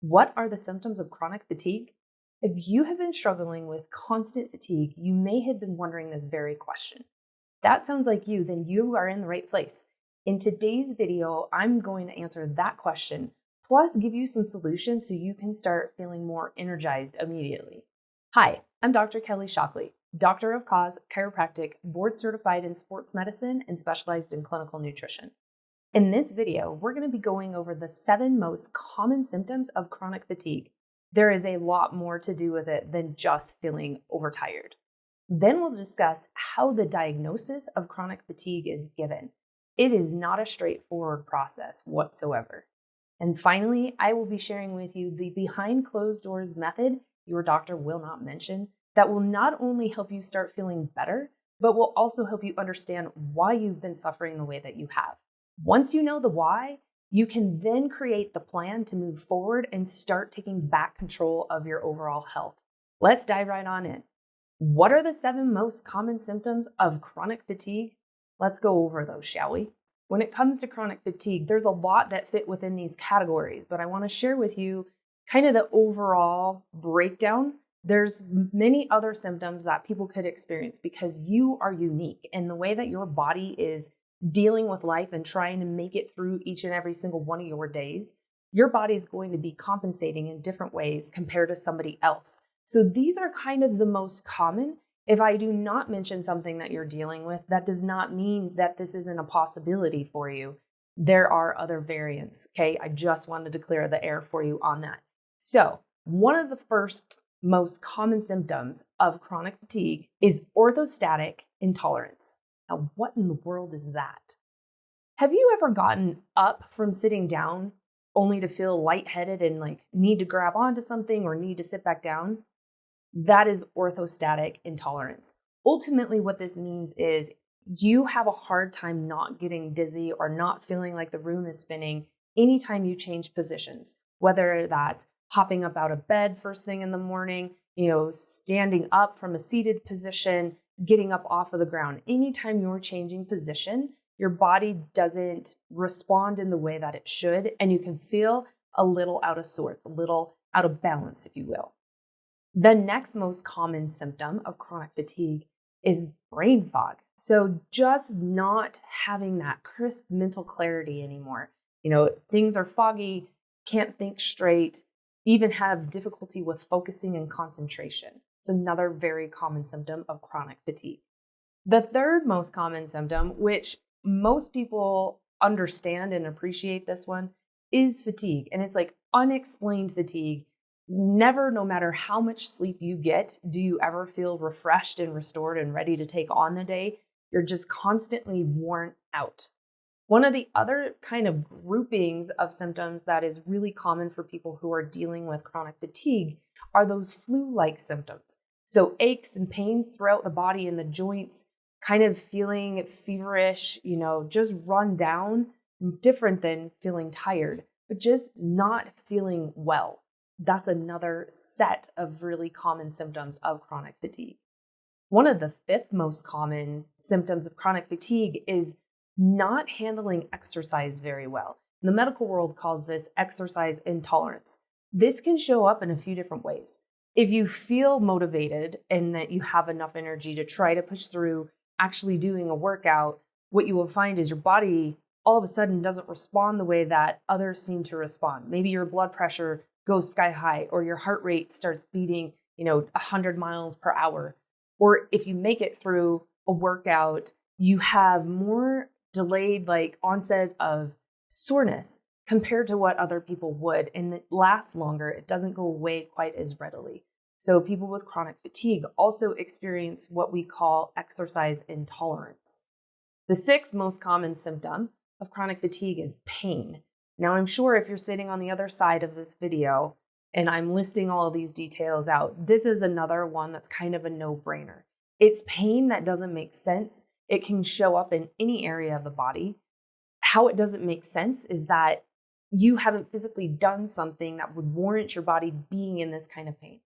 What are the symptoms of chronic fatigue? If you have been struggling with constant fatigue, you may have been wondering this very question. That sounds like you, then you are in the right place. In today's video, I'm going to answer that question, plus give you some solutions so you can start feeling more energized immediately. Hi, I'm Dr. Kelly Shockley, Doctor of Cause, Chiropractic, board certified in sports medicine, and specialized in clinical nutrition. In this video, we're going to be going over the 7 most common symptoms of chronic fatigue. There is a lot more to do with it than just feeling overtired. Then we'll discuss how the diagnosis of chronic fatigue is given. It is not a straightforward process whatsoever. And finally, I will be sharing with you the behind closed doors method your doctor will not mention that will not only help you start feeling better, but will also help you understand why you've been suffering the way that you have. Once you know the why, you can then create the plan to move forward and start taking back control of your overall health. Let's dive right on in. What are the 7 most common symptoms of chronic fatigue? Let's go over those, shall we? When it comes to chronic fatigue, there's a lot that fit within these categories, but I want to share with you kind of the overall breakdown. There's many other symptoms that people could experience because you are unique in the way that your body is dealing with life and trying to make it through each and every single one of your days. Your body's going to be compensating in different ways compared to somebody else. So these are kind of the most common. If I do not mention something that you're dealing with, that does not mean that this isn't a possibility for you. There are other variants, okay? I just wanted to clear the air for you on that. So one of the first most common symptoms of chronic fatigue is orthostatic intolerance. Now, what in the world is that? Have you ever gotten up from sitting down only to feel lightheaded and need to grab onto something or need to sit back down? That is orthostatic intolerance. Ultimately, what this means is you have a hard time not getting dizzy or not feeling like the room is spinning anytime you change positions, whether that's hopping up out of bed first thing in the morning, standing up from a seated position, getting up off of the ground. Anytime you're changing position, your body doesn't respond in the way that it should, and you can feel a little out of sorts, a little out of balance, if you will. The next most common symptom of chronic fatigue is brain fog. So just not having that crisp mental clarity anymore. Things are foggy, can't think straight, even have difficulty with focusing and concentration. It's another very common symptom of chronic fatigue. The third most common symptom, which most people understand and appreciate this one, is fatigue. And it's like unexplained fatigue. Never, no matter how much sleep you get, do you ever feel refreshed and restored and ready to take on the day. You're just constantly worn out. One of the other kind of groupings of symptoms that is really common for people who are dealing with chronic fatigue are those flu-like symptoms. So aches and pains throughout the body and the joints, kind of feeling feverish, just run down, different than feeling tired, but just not feeling well. That's another set of really common symptoms of chronic fatigue. One of the 5th most common symptoms of chronic fatigue is not handling exercise very well. The medical world calls this exercise intolerance. This can show up in a few different ways. If you feel motivated and that you have enough energy to try to push through actually doing a workout, what you will find is your body all of a sudden doesn't respond the way that others seem to respond. Maybe your blood pressure goes sky high or your heart rate starts beating, 100 miles per hour. Or if you make it through a workout, you have more delayed onset of soreness compared to what other people would, and it lasts longer. It doesn't go away quite as readily. So people with chronic fatigue also experience what we call exercise intolerance. The 6th most common symptom of chronic fatigue is pain. Now, I'm sure if you're sitting on the other side of this video and I'm listing all of these details out, this is another one that's kind of a no-brainer. It's pain that doesn't make sense. It can show up in any area of the body. How it doesn't make sense is that you haven't physically done something that would warrant your body being in this kind of pain.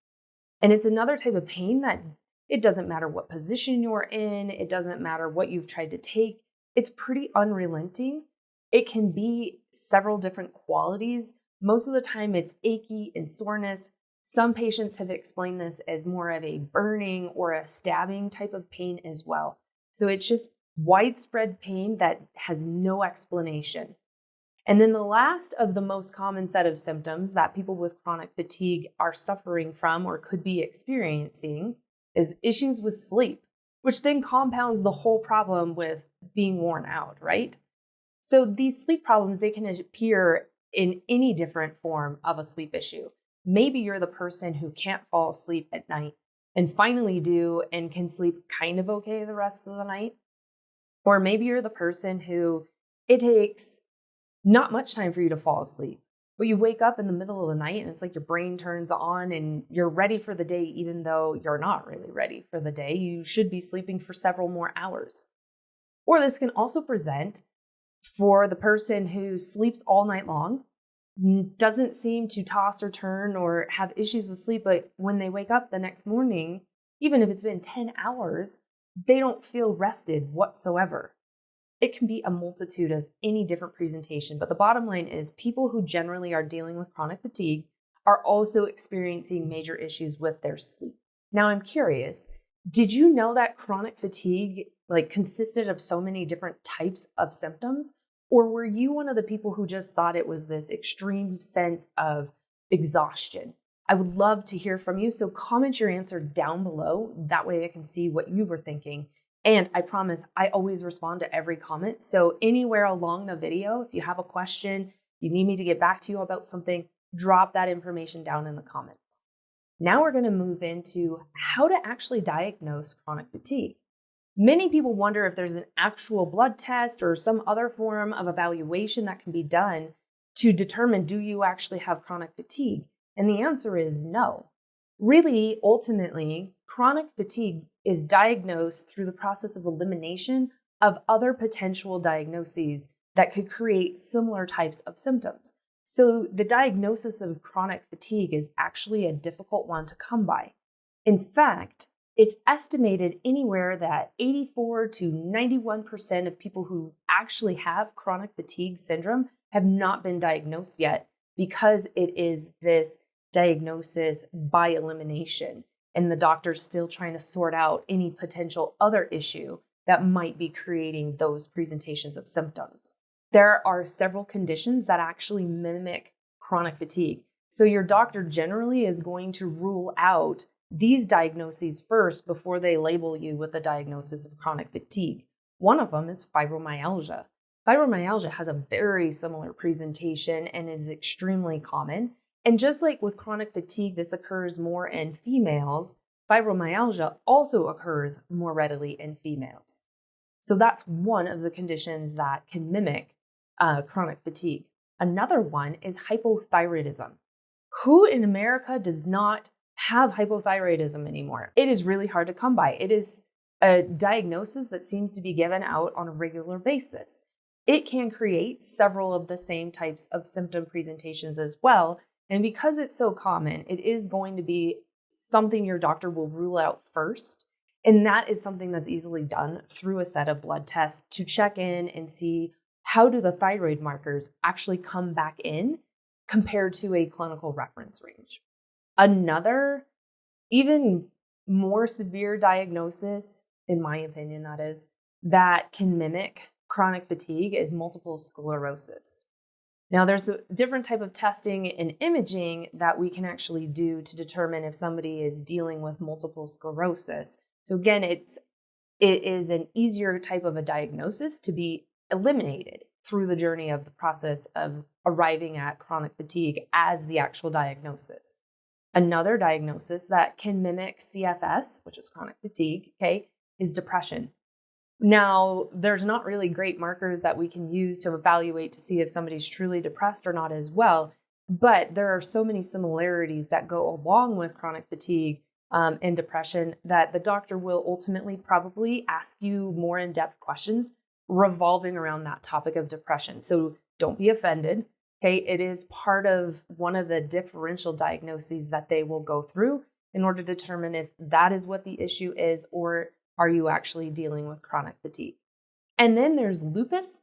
And it's another type of pain that it doesn't matter what position you're in. It doesn't matter what you've tried to take. It's pretty unrelenting. It can be several different qualities Most of the time it's achy and soreness. Some patients have explained this as more of a burning or a stabbing type of pain as well. So it's just widespread pain that has no explanation. And then the last of the most common set of symptoms that people with chronic fatigue are suffering from or could be experiencing is issues with sleep, which then compounds the whole problem with being worn out, right? So these sleep problems, they can appear in any different form of a sleep issue. Maybe you're the person who can't fall asleep at night and finally do and can sleep kind of okay the rest of the night. Or maybe you're the person who it takes not much time for you to fall asleep, but you wake up in the middle of the night and it's like your brain turns on and you're ready for the day, even though you're not really ready for the day. You should be sleeping for several more hours. Or this can also present for the person who sleeps all night long, doesn't seem to toss or turn or have issues with sleep, but when they wake up the next morning, even if it's been 10 hours, they don't feel rested whatsoever. It can be a multitude of any different presentation, but the bottom line is people who generally are dealing with chronic fatigue are also experiencing major issues with their sleep. Now, I'm curious, did you know that chronic fatigue consisted of so many different types of symptoms? Or were you one of the people who just thought it was this extreme sense of exhaustion? I would love to hear from you. So comment your answer down below. That way I can see what you were thinking. And I promise I always respond to every comment. So anywhere along the video, if you have a question, you need me to get back to you about something, drop that information down in the comments. Now we're going to move into how to actually diagnose chronic fatigue. Many people wonder if there's an actual blood test or some other form of evaluation that can be done to determine, do you actually have chronic fatigue? And the answer is no. Really, ultimately, chronic fatigue is diagnosed through the process of elimination of other potential diagnoses that could create similar types of symptoms. So the diagnosis of chronic fatigue is actually a difficult one to come by. In fact, it's estimated anywhere that 84 to 91% of people who actually have chronic fatigue syndrome have not been diagnosed yet because it is this diagnosis by elimination. And the doctor's still trying to sort out any potential other issue that might be creating those presentations of symptoms. There are several conditions that actually mimic chronic fatigue. So your doctor generally is going to rule out these diagnoses first before they label you with a diagnosis of chronic fatigue. One of them is fibromyalgia. Fibromyalgia has a very similar presentation and is extremely common. And just like with chronic fatigue, this occurs more in females, fibromyalgia also occurs more readily in females. So that's one of the conditions that can mimic chronic fatigue. Another one is hypothyroidism. Who in America does not have hypothyroidism anymore? It is really hard to come by. It is a diagnosis that seems to be given out on a regular basis. It can create several of the same types of symptom presentations as well. And because it's so common, it is going to be something your doctor will rule out first. And that is something that's easily done through a set of blood tests to check in and see how do the thyroid markers actually come back in compared to a clinical reference range. Another, even more severe diagnosis, in my opinion, that can mimic chronic fatigue is multiple sclerosis. Now, there's a different type of testing and imaging that we can actually do to determine if somebody is dealing with multiple sclerosis. So again, it is an easier type of a diagnosis to be eliminated through the journey of the process of arriving at chronic fatigue as the actual diagnosis. Another diagnosis that can mimic CFS, which is chronic fatigue, is depression. Now, there's not really great markers that we can use to evaluate to see if somebody's truly depressed or not as well, but there are so many similarities that go along with chronic fatigue and depression that the doctor will ultimately probably ask you more in-depth questions revolving around that topic of depression. So don't be offended. It is part of one of the differential diagnoses that they will go through in order to determine if that is what the issue is or are you actually dealing with chronic fatigue. And then there's lupus,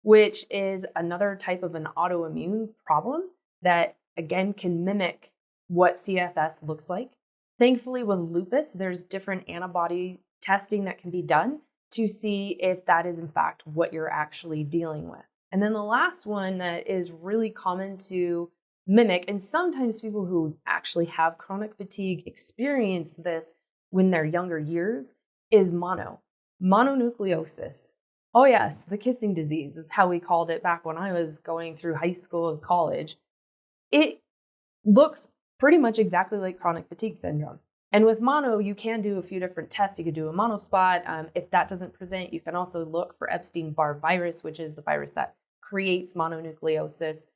which is another type of an autoimmune problem that, again, can mimic what CFS looks like. Thankfully, with lupus, there's different antibody testing that can be done to see if that is, in fact, what you're actually dealing with. And then the last one that is really common to mimic, and sometimes people who actually have chronic fatigue experience this when they're younger years, is mononucleosis. Oh yes, the kissing disease is how we called it back when I was going through high school and college. It looks pretty much exactly like chronic fatigue syndrome. And with mono, you can do a few different tests. You could do a monospot. If that doesn't present, you can also look for Epstein-Barr virus, which is the virus that creates mononucleosis.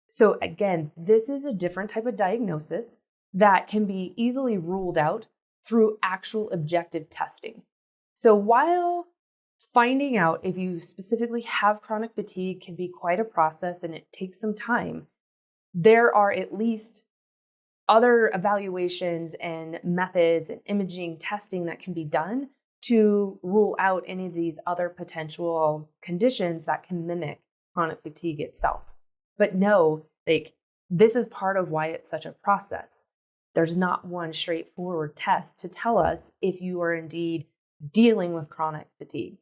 So again, this is a different type of diagnosis that can be easily ruled out through actual objective testing. So while finding out if you specifically have chronic fatigue can be quite a process and it takes some time, there are at least other evaluations and methods and imaging testing that can be done to rule out any of these other potential conditions that can mimic chronic fatigue itself. But no, this is part of why it's such a process. There's not one straightforward test to tell us if you are indeed dealing with chronic fatigue.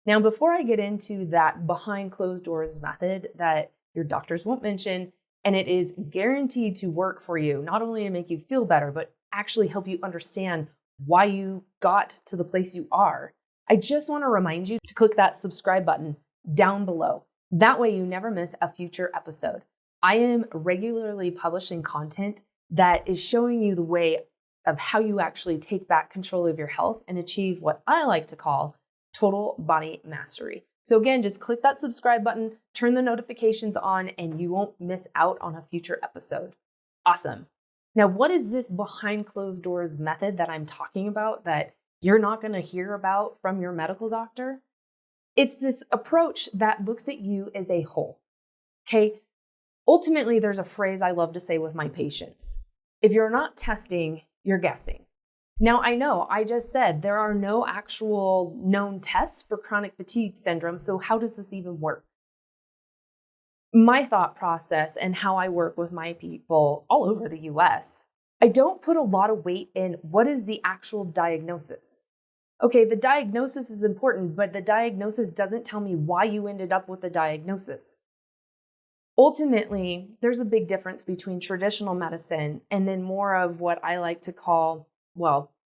Now, before I get into that behind closed doors method that your doctors won't mention, and it is guaranteed to work for you, not only to make you feel better, but actually help you understand why you got to the place you are, I just want to remind you to click that subscribe button down below. That way you never miss a future episode. I am regularly publishing content that is showing you the way of how you actually take back control of your health and achieve what I like to call total body mastery. So again, just click that subscribe button, turn the notifications on, and you won't miss out on a future episode. Awesome. Now, what is this behind closed doors method that I'm talking about that you're not going to hear about from your medical doctor? It's this approach that looks at you as a whole. Okay. Ultimately, there's a phrase I love to say with my patients. If you're not testing, you're guessing. Now, I know I just said there are no actual known tests for chronic fatigue syndrome, so how does this even work? My thought process and how I work with my people all over the US, I don't put a lot of weight in what is the actual diagnosis. Okay, the diagnosis is important, but the diagnosis doesn't tell me why you ended up with the diagnosis. Ultimately, there's a big difference between traditional medicine and then more of what I like to call,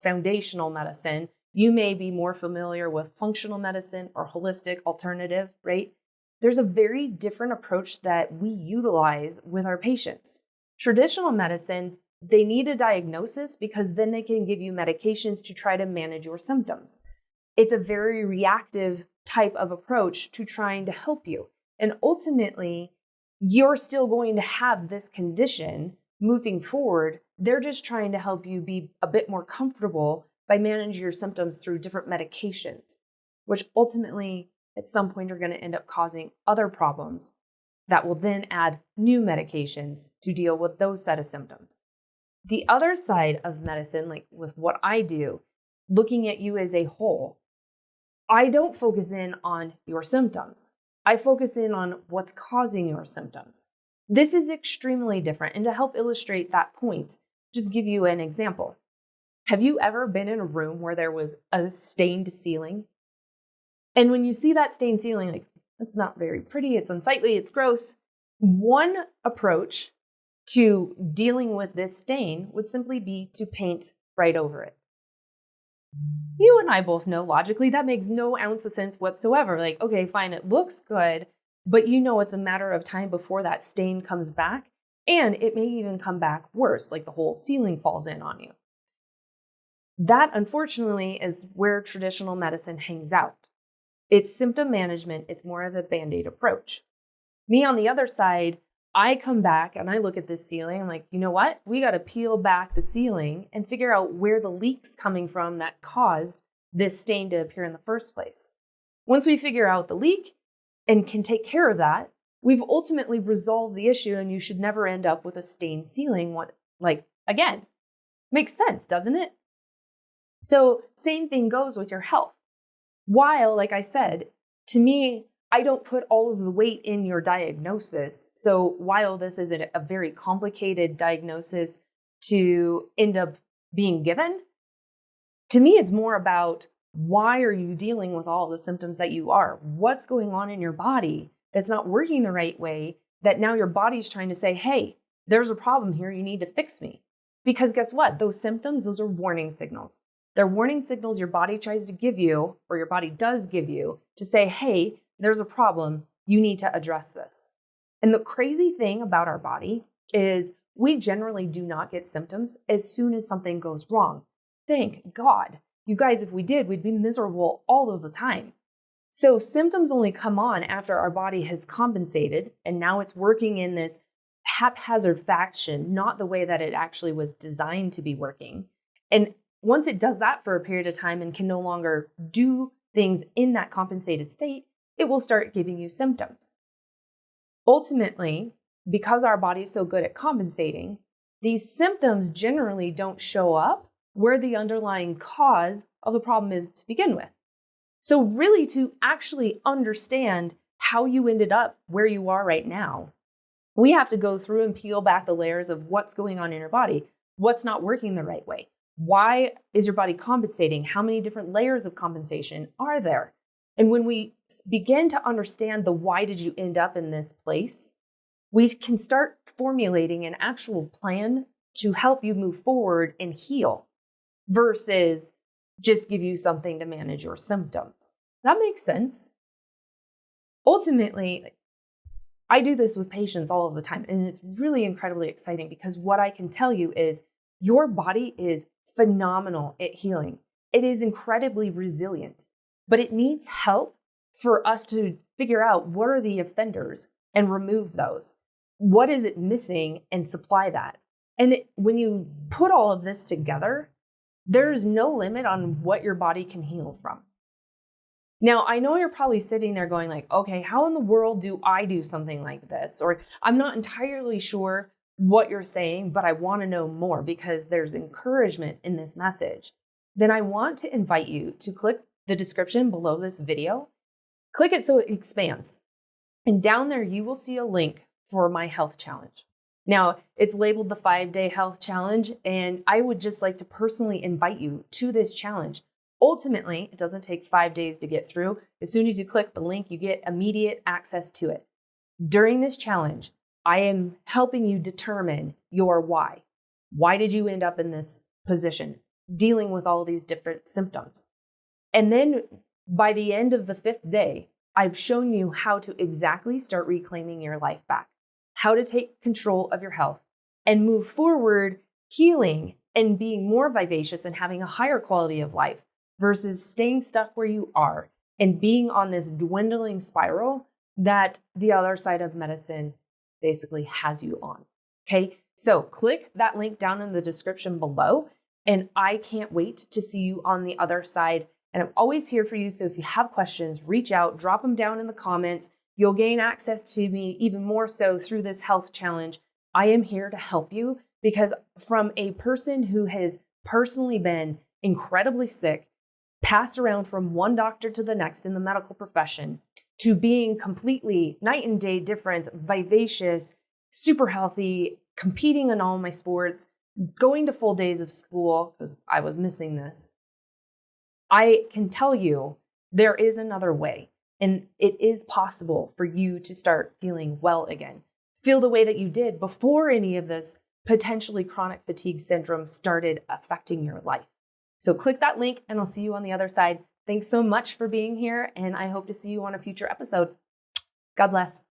foundational medicine. You may be more familiar with functional medicine or holistic alternative, right? There's a very different approach that we utilize with our patients. Traditional medicine, they need a diagnosis because then they can give you medications to try to manage your symptoms. It's a very reactive type of approach to trying to help you. And ultimately, you're still going to have this condition moving forward. They're just trying to help you be a bit more comfortable by managing your symptoms through different medications, which ultimately at some point are going to end up causing other problems that will then add new medications to deal with those set of symptoms. The other side of medicine, like with what I do, looking at you as a whole, I don't focus in on your symptoms. I focus in on what's causing your symptoms. This is extremely different. And to help illustrate that point, just give you an example. Have you ever been in a room where there was a stained ceiling? And when you see that stained ceiling, like, that's not very pretty, it's unsightly, it's gross. One approach to dealing with this stain would simply be to paint right over it. You and I both know logically that makes no ounce of sense whatsoever. Like, okay, fine, it looks good, but you know it's a matter of time before that stain comes back, and it may even come back worse, like the whole ceiling falls in on you. That, unfortunately, is where traditional medicine hangs out. It's symptom management. It's more of a Band-Aid approach. Me, on the other side, I come back and I look at this ceiling. I'm like, you know what? We got to peel back the ceiling and figure out where the leak's coming from that caused this stain to appear in the first place. Once we figure out the leak and can take care of that, we've ultimately resolved the issue, and you should never end up with a stained ceiling. Again, makes sense, doesn't it? So same thing goes with your health. While, like I said, to me, I don't put all of the weight in your diagnosis. So while this is a very complicated diagnosis to end up being given, to me, it's more about why are you dealing with all the symptoms that you are? What's going on in your body that's not working the right way, that now your body's trying to say, hey, there's a problem here. You need to fix me. Because guess what? Those symptoms, those are warning signals. They're warning signals your body tries to give you, or your body does give you, to say, hey, there's a problem. You need to address this. And the crazy thing about our body is we generally do not get symptoms as soon as something goes wrong. Thank God. You guys, if we did, we'd be miserable all of the time. So symptoms only come on after our body has compensated, and now it's working in this haphazard fashion, not the way that it actually was designed to be working. And once it does that for a period of time and can no longer do things in that compensated state, it will start giving you symptoms. Ultimately, because our body is so good at compensating, these symptoms generally don't show up where the underlying cause of the problem is to begin with. So really, to actually understand how you ended up where you are right now, we have to go through and peel back the layers of what's going on in your body, what's not working the right way. Why is your body compensating? How many different layers of compensation are there? And when we begin to understand the why did you end up in this place, we can start formulating an actual plan to help you move forward and heal versus just give you something to manage your symptoms. That makes sense. Ultimately, I do this with patients all of the time, and it's really incredibly exciting because what I can tell you is your body is phenomenal at healing. It is incredibly resilient, but it needs help for us to figure out what are the offenders and remove those. What is it missing and supply that? And when you put all of this together, there's no limit on what your body can heal from. Now, I know you're probably sitting there going like, okay, how in the world do I do something like this? Or I'm not entirely sure what you're saying, but I want to know more because there's encouragement in this message. Then I want to invite you to click the description below this video. Click it so it expands. And down there, you will see a link for my health challenge. Now, it's labeled the 5-day health challenge, and I would just like to personally invite you to this challenge. Ultimately, it doesn't take 5 days to get through. As soon as you click the link, you get immediate access to it. During this challenge, I am helping you determine your why. Why did you end up in this position, dealing with all these different symptoms? And then by the end of the 5th day, I've shown you how to exactly start reclaiming your life back, how to take control of your health and move forward, healing and being more vivacious and having a higher quality of life versus staying stuck where you are and being on this dwindling spiral that the other side of medicine basically has you on. Okay, so click that link down in the description below, and I can't wait to see you on the other side. And I'm always here for you. So if you have questions, reach out, drop them down in the comments. You'll gain access to me even more so through this health challenge. I am here to help you because from a person who has personally been incredibly sick, passed around from one doctor to the next in the medical profession, to being completely night and day difference, vivacious, super healthy, competing in all my sports, going to full days of school because I was missing this. I can tell you there is another way, and it is possible for you to start feeling well again. Feel the way that you did before any of this potentially chronic fatigue syndrome started affecting your life. So click that link and I'll see you on the other side. Thanks so much for being here, and I hope to see you on a future episode. God bless.